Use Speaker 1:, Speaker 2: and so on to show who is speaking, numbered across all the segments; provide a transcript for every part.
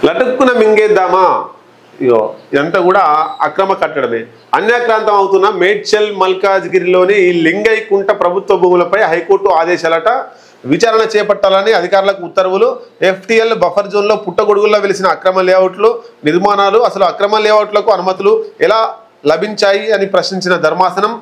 Speaker 1: లటుక్కున మింగేద్దామా ఇగో ఇదంతా కూడా అక్రమ కట్టడమే. అన్యాక్రాంతం అవుతున్న మేడ్చల్ మల్కాజ్గిరిలోని ఈ లింగైకుంట ప్రభుత్వ భూములపై హైకోర్టు ఆదేశాలట. విచారణ చేపట్టాలని అధికారులకు ఉత్తర్వులు. ఎఫ్టీఎల్ బఫర్ జోన్లో పుట్టగొడుగుల్లో వెలిసిన అక్రమ లేఅవుట్లు నిర్మాణాలు, అసలు అక్రమ లేఅవుట్లకు అనుమతులు ఎలా లభించాయి అని ప్రశ్నించిన ధర్మాసనం,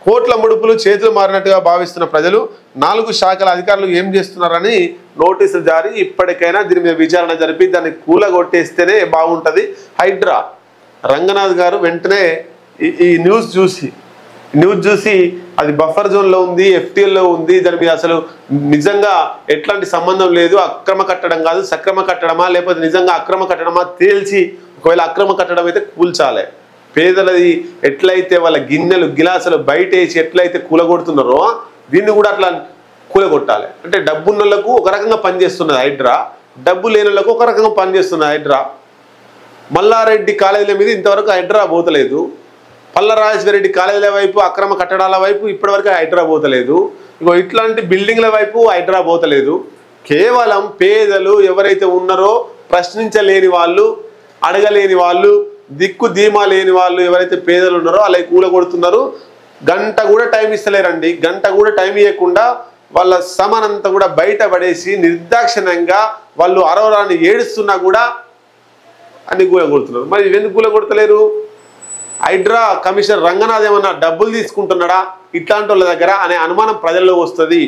Speaker 1: కోట్ల ముడుపులు చేతులు మారినట్టుగా భావిస్తున్న ప్రజలు, 4 శాఖల అధికారులు ఏం చేస్తున్నారని నోటీసులు జారీ. ఇప్పటికైనా దీని మీద విచారణ జరిపి దాన్ని కూలగొట్టేస్తేనే బాగుంటుంది. హైడ్రా రంగనాథ్ గారు వెంటనే ఈ న్యూస్ చూసి అది బఫర్ జోన్లో ఉంది, ఎఫ్టీఎల్లో ఉంది, దాని మీద అసలు నిజంగా ఎట్లాంటి సంబంధం లేదు, అక్రమ కట్టడం కాదు సక్రమ కట్టడమా లేకపోతే నిజంగా అక్రమ కట్టడమా తేల్చి, ఒకవేళ అక్రమ కట్టడం అయితే కూల్చాలి. పేదలది ఎట్లయితే వాళ్ళ గిన్నెలు గిలాసులు బయట వేసి ఎట్లయితే కూలగొడుతున్నారో దీన్ని కూడా అట్లా కూలగొట్టాలి. అంటే డబ్బున్నోళ్లకు ఒక రకంగా పనిచేస్తున్నది హైడ్రా, డబ్బు లేని వాళ్ళకు ఒక రకంగా పనిచేస్తున్నది హైడ్రా. మల్లారెడ్డి కాలేజీల మీద ఇంతవరకు హైడ్రా పోతలేదు. పల్లరాజేశ్వరరెడ్డి కాలేజీల వైపు అక్రమ కట్టడాల వైపు ఇప్పటివరకు హైడ్రా పోతలేదు. ఇగో ఇట్లాంటి బిల్డింగ్ల వైపు హైడ్రా పోతలేదు. కేవలం పేదలు ఎవరైతే ఉన్నారో, ప్రశ్నించలేని వాళ్ళు, అడగలేని వాళ్ళు, దిక్కు ధీమా లేని వాళ్ళు ఎవరైతే పేదలు ఉన్నారో అలా కూలగొడుతున్నారు. గంట కూడా టైం ఇస్తలేరండి. గంట కూడా టైం ఇవ్వకుండా వాళ్ళ సమానంతా కూడా బయట పడేసి నిర్దాక్షిణ్యంగా వాళ్ళు అరవరాన్ని ఏడుస్తున్నా కూడా అన్ని కూలగొడుతున్నారు. మరి ఇవెందుకు కూలగొడతలేరు? హైడ్రా కమిషనర్ రంగనాథ్ ఏమన్నా డబ్బులు తీసుకుంటున్నాడా ఇట్లాంటి వాళ్ళ దగ్గర అనే అనుమానం ప్రజల్లో వస్తుంది.